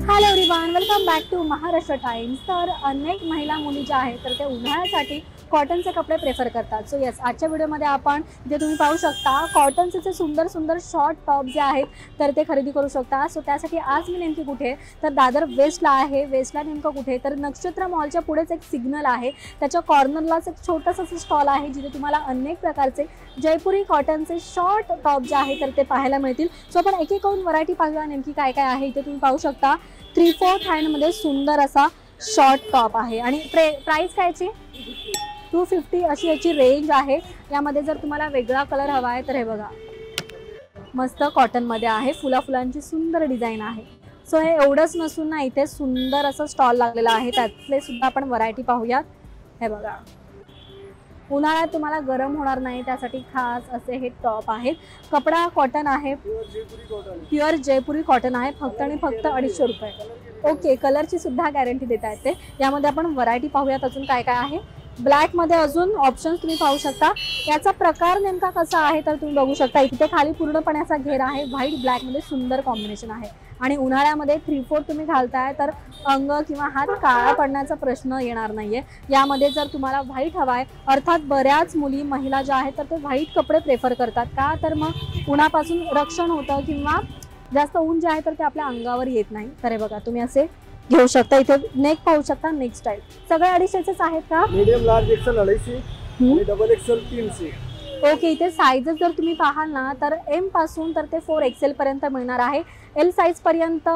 Hello everyone, welcome back to Maharashtra Times. तर अनेक महिला मुली ज्या आहेत तर ते उन्हाळ्यासाठी कॉटनचे कपडे प्रेफर करतात। सो येस, आजच्या व्हिडिओमध्ये आपण जे तुम्ही पाहू शकता कॉटनचे सुंदर सुंदर शॉर्ट टॉप जे आहेत तर ते खरेदी करू शकता। सो त्यासाठी आज मी नेमकी कुठे तर दादर वेस्टला आहे। वेस्टला नेमकं कुठे तर नक्षत्र मॉलच्या पुढेच एक सिग्नल आहे, त्याच्या कॉर्नरलाच एक छोटासा स्टॉल आहे जिथे तुम्हाला अनेक प्रकारचे जयपुरी कॉटनचे शॉर्ट टॉप जे आहेत तर ते पाहायला मिळतील। सो आपण एक एक करून व्हरायटी पाहूया नेमकी काय काय आहे। इथे तुम्ही पाहू शकता 3/4 हँडमध्ये सुंदर असा शॉर्ट टॉप आहे आणि प्राइस कायची 250 अशी याची रेंज आहे। यामध्ये जर तुम्हाला वेगळा कलर हवा आहे तर हे बघा, मस्त कॉटनमध्ये आहे, फुलांची सुंदर डिझाईन आहे। सो हे एवढंच नसून ना, इथे सुंदर असं स्टॉल लागलेला आहे, त्यातले सुद्धा आपण व्हरायटी पाहूयात। हे बघा, उन्हाळ्यात तुम्हाला गरम होणार नाही त्यासाठी खास असे हे टॉप आहेत। कपडा कॉटन आहे, प्युअर जयपुरी कॉटन आहे, फक्त आणि फक्त 250 रुपये। ओके, कलरची सुद्धा गॅरंटी देता येते। यामध्ये आपण व्हरायटी पाहूयात अजून काय काय आहे। ब्लॅक मध्ये अजून ऑप्शन्स तुम्ही पाहू शकता। याचा प्रकार नेमका कसा आहे तर तुम्ही बघू शकता, इथे खाली पूर्णपणे असा घेरा आहे, व्हाईट ब्लॅक मध्ये सुंदर कॉम्बिनेशन आहे। आणि उन्हाळ्यामध्ये 3/4 तुम्ही घालताय तर अंग किंवा हात काळा पडण्याचा प्रश्न येणार नाहीये। यामध्ये जर तुम्हाला व्हाईट हवाय, अर्थात बऱ्याच मुली महिला ज्या आहेत तर ते व्हाईट कपडे प्रेफर करतात का तर मग उन्हापासून रक्षण होतं किंवा जास्त ऊन जे आहे तर ते आपल्या अंगावर येत नाही। तर हे बघा, तुम्ही असे घेऊ शकता। इथे नेक पाहू शकता, नेक स्टाईल सगळे 250 आहेत का? मीडियम लार्ज एक्सेल 250 आणि डबल एक्सेल 300। ओके, इथे साइजेस जर तुम्ही पाहाल ना तर एम पासून तर ते 4 एक्सेल पर्यंत मिळणार आहे। एल साइज पर्यंत,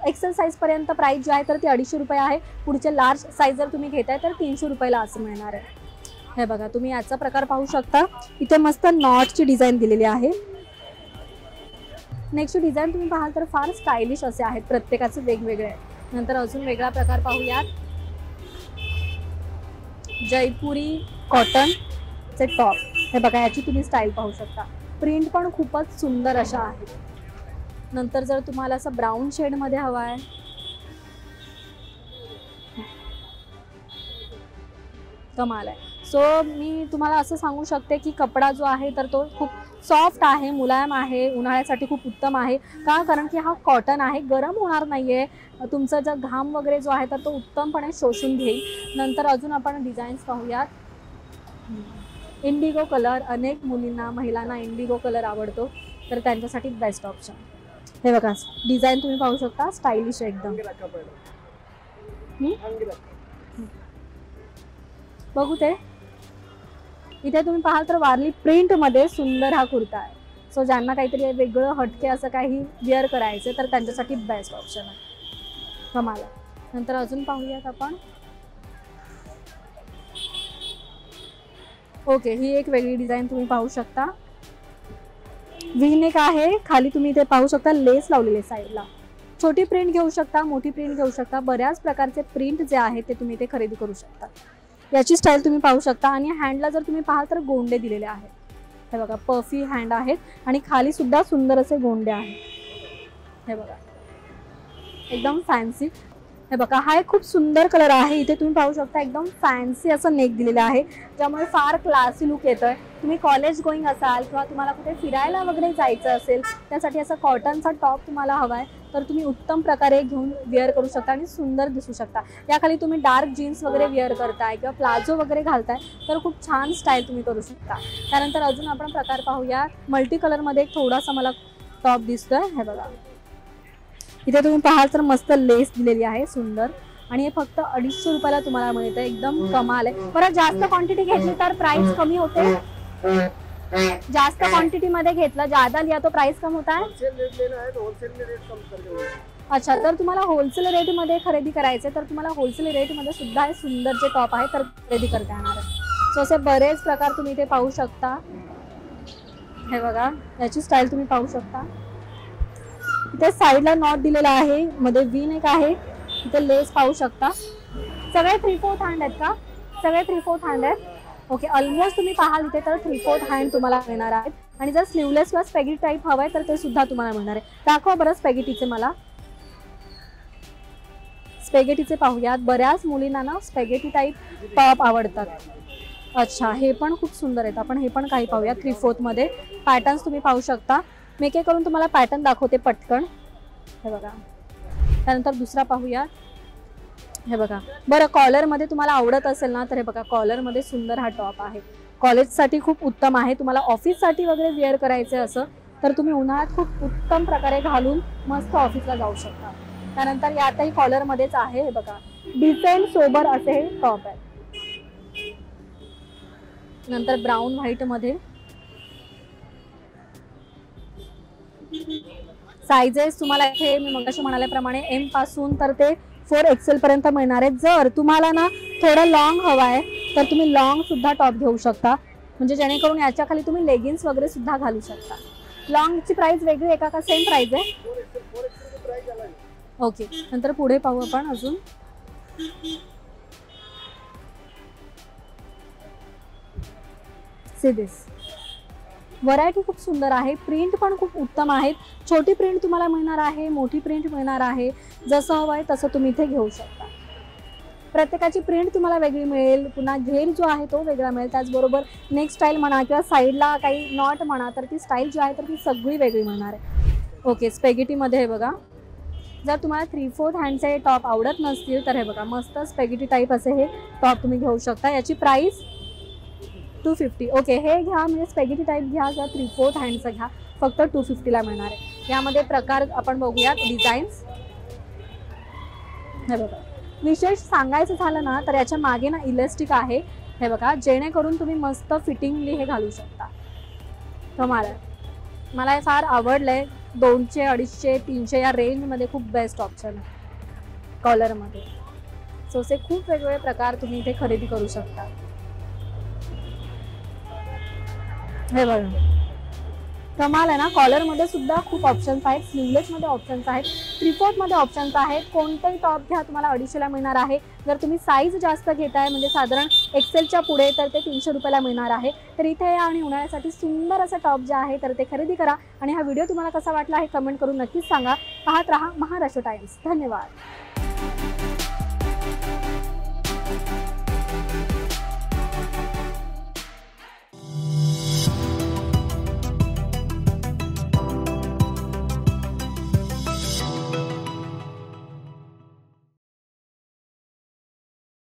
एक्सेल साइज पर्यंत प्राइस जी आहे तर ती 250 रुपये आहे। पुढचे लार्ज साइज जर तुम्ही घेताय तर 300 रुपयाला असं मिळणार आहे। हे बघा, तुम्ही याचा प्रकार पाहू शकता, इथे मस्त नॉटची डिझाईन दिलेली आहे। नेक्स्ट डिझाईन तुम्ही पाहाल तर फार स्टायलिश असे आहेत, प्रत्येकाचे वेगवेगळे आहे। नंतर अजून वेगळ्या प्रकार पाहूयात, जयपुरी कॉटनचे टॉप। हे बघा, याची तुम्ही स्टाईल पाहू शकता, प्रिंट पण खूपच सुंदर अशा आहेत। नंतर जर तुम्हाला असं ब्राऊन शेड मध्ये हवा आहे, कमाल आहे। सो मी तुम्हाला असं सांगू शकते की कपडा जो आहे तर तो खूप सॉफ्ट आहे, मुलायम आहे, उन्हाळ्यासाठी खूप उत्तम आहे का कारण की हा कॉटन आहे, गरम होणार नाहीये, तुमचा जो घाम वगैरे जो आहे तर तो उत्तमपणे शोषून घेईल। नंतर अजून आपण डिझाईन्स पाहूयात। इंडिगो कलर, अनेक मुलींना महिलांना इंडिगो कलर आवडतो तर त्यांच्यासाठी बेस्ट ऑप्शन। हे बघा, डिझाईन तुम्ही पाहू शकता, स्टायलिश एकदम। बघू ते, इथे तुम्ही पाहाल तर वारली प्रिंट मध्ये सुंदर हा कुर्ता आहे। सो ज्यांना काहीतरी वेगळं हटके असं काही वेअर करायचं तर त्यांच्यासाठी बेस्ट ऑप्शन आहे, कमाल आहे। नंतर अजून पाहूयात आपण। ओके, ही एक वेगळी डिझाईन तुम्ही पाहू शकता, व्ही नेक आहे, खाली तुम्ही इथे पाहू शकता लेस लावलेले साईडला। छोटी प्रिंट घेऊ शकता, मोठी प्रिंट घेऊ शकता, बऱ्याच प्रकारचे प्रिंट जे आहेत ते तुम्ही इथे खरेदी करू शकता। याची स्टाईल तुम्ही पाहू शकता आणि हँडला जर तुम्ही पाहाल तर गोंडे दिलेले आहेत। हे बघा, पफी हँड आहेत आणि खाली सुद्धा सुंदर असे गोंडे आहेत। हे बघा, एकदम फॅन्सी। हे बघा, हा एक खूप सुंदर कलर आहे, इथे तुम्ही पाहू शकता एकदम फॅन्सी असं नेक दिलेलं आहे, ज्यामुळे फार क्लासी लुक येतोय। तुम्ही कॉलेज गोईंग असाल किंवा तुम्हाला कुठे फिरायला वगैरे जायचं असेल त्यासाठी असा कॉटनचा टॉप तुम्हाला हवाय तर तुम्ही उत्तम प्रकारे घेऊन वेअर करू शकता आणि सुंदर दिसू शकता। याखाली तुम्ही डार्क जीन्स वगैरे वेअर करताय किंवा प्लाझो वगैरे घालताय तर खूप छान स्टाईल तुम्ही करू शकता। त्यानंतर अजून आपण प्रकार पाहूया, मल्टी कलरमध्ये एक थोडासा मला टॉप दिसतोय। हे बघा, इथे तुम्ही पाहाल तर मस्त लेस दिलेली आहे सुंदर आणि हे फक्त 250 रुपयाला तुम्हाला मिळतं, एकदम कमाल आहे। परत जास्त क्वांटिटी घेतली तर प्राइस कमी होते, जास्त क्वांटिटी मध्ये घेतला ज्यादा लिया तो प्राइस कम होता है। अच्छा, तर तुम्हाला होलसेल रेट मध्ये खरेदी करायचे तर तुम्हाला होलसेल रेट मध्ये सुद्धा हे सुंदर जे टॉप आहे तर खरेदी करता येणार आहे। सो असे बरेच प्रकार तुम्ही इथे पाहू शकता। हे बघा, याची स्टाईल तुम्ही पाहू शकता, इथे साईडला नॉट दिलेला आहे, मध्ये व्ही नेक आहे, इथे लेस पाहू शकता। सगळे 3/4 हँड आहेत का? सगळे 3/4 हँड आहेत। ओके, ऑलमोस्ट तुम्ही पाहाल इथे तर 3/4 हँड तुम्हाला मिळणार आहेत आणि जर स्लीवलेस किंवा स्पॅगेटी टाईप हवाय तर ते सुद्धा तुम्हाला मिळणार आहे। दाखवा बरं स्पॅगेटीचे, मला स्पॅगेटीचे पाहूयात। बऱ्याच मुलींना ना स्पॅगेटी टाईप टॉप आवडतात। अच्छा, हे पण खूप सुंदर आहेत, आपण हे पण काही पाहूया। 3/4 मध्ये पॅटर्न्स तुम्ही पाहू शकता, मी एक करून तुम्हाला पॅटर्न दाखवते पटकन। हे बघा, त्यानंतर दुसरा पाहूया, हे बघा. बरं, कॉलरमध्ये तुम्हाला आवडत असेल ना तर हे बघा, कॉलरमध्ये सुंदर हा टॉप आहे. कॉलेजसाठी खूप उत्तम आहे. तुम्हाला ऑफिससाठी वगैरे वेअर करायचं असं तर तुम्ही उन्हाळ्यात खूप उत्तम प्रकारे घालून मस्त ऑफिसला जाऊ शकता. त्यानंतर यातही कॉलरमध्येच आहे, हे बघा, डिसेंट सोबर असे हे टॉप आहे. नंतर ब्राऊन व्हाईटमध्ये साइजेस तुम्हाला इथे मी मगाशी म्हणाल्याप्रमाणे M पासून तर ते 4XL पर्यंत मिळणार आहे. जर तुम्हाला ना थोडं लॉंग हवा आहे तर तुम्ही लॉंग सुद्धा टॉप घेऊ शकता, म्हणजे जेणेकरून याच्या खाली तुम्ही लेगिन्स वगैरे सुद्धा घालू शकता. लॉंगची प्राइस वेगळी आहे का सेम प्राइस आहे? 4XL प्राइस अलग आहे. ओके. नंतर पुढे पाहू आपण अजून. सी दिस व्हरायटी खूप सुंदर आहे. प्रिंट पण खूप उत्तम आहेत. छोटी प्रिंट तुम्हाला मिळणार आहे, मोठी प्रिंट मिळणार आहे. जसं हवं आहे तसं तुम्ही इथे घेऊ शकता. प्रत्येकाची प्रिंट तुम्हाला वेगळी मिळेल. पुन्हा घेर जो आहे तो वेगळा मिळेल. त्याचबरोबर नेक स्टाईल म्हणा किंवा साईडला काही नॉट म्हणा तर ती स्टाईल जी आहे तर ती सगळी वेगळी मिळणार आहे. ओके. स्पेगेटीमध्ये हे बघा, जर तुम्हाला 3/4 हँडचे टॉप आवडत नसतील तर हे बघा, मस्त स्पेगेटी टाईप असे हे टॉप तुम्ही घेऊ शकता. याची प्राइस 250. ओके. हे घ्या, म्हणजे स्पेगेटी टाईप घ्या किंवा 3/4 हँडचं घ्या, फक्त 250ला मिळणार आहे. यामध्ये प्रकार आपण बघूयात, डिझाईन्स. हे बघा, विशेष सांगायचं झालं ना तर याच्या मागे ना इलास्टिक आहे, हे बघा, जेणेकरून तुम्ही मस्त फिटिंगली हे घालू शकता. मला हे फार आवडलंय. 200, 250, 300 या रेंजमध्ये खूप बेस्ट ऑप्शन आहे कॉलरमध्ये. सो असे खूप वेगवेगळे प्रकार तुम्ही इथे खरेदी करू शकता. हे बघा, कमाल आहे ना. कॉलरमध्ये सुद्धा खूप ऑप्शन्स आहेत, स्लीवलेसमध्ये ऑप्शन्स आहेत, 3/4 मध्ये ऑप्शन्स आहेत. कोणतेही टॉप घ्या तुम्हाला 250ला मिळणार आहे. जर तुम्ही साईज जास्त घेताय म्हणजे साधारण XLच्या पुढे तर ते 300 रुपयाला मिळणार आहे. तर इथे या आणि उन्हाळ्यासाठी सुंदर असं टॉप जे आहे तर ते खरेदी करा. आणि हा व्हिडिओ तुम्हाला कसा वाटला हे कमेंट करून नक्कीच सांगा. पाहत रहा महाराष्ट्र टाइम्स. धन्यवाद.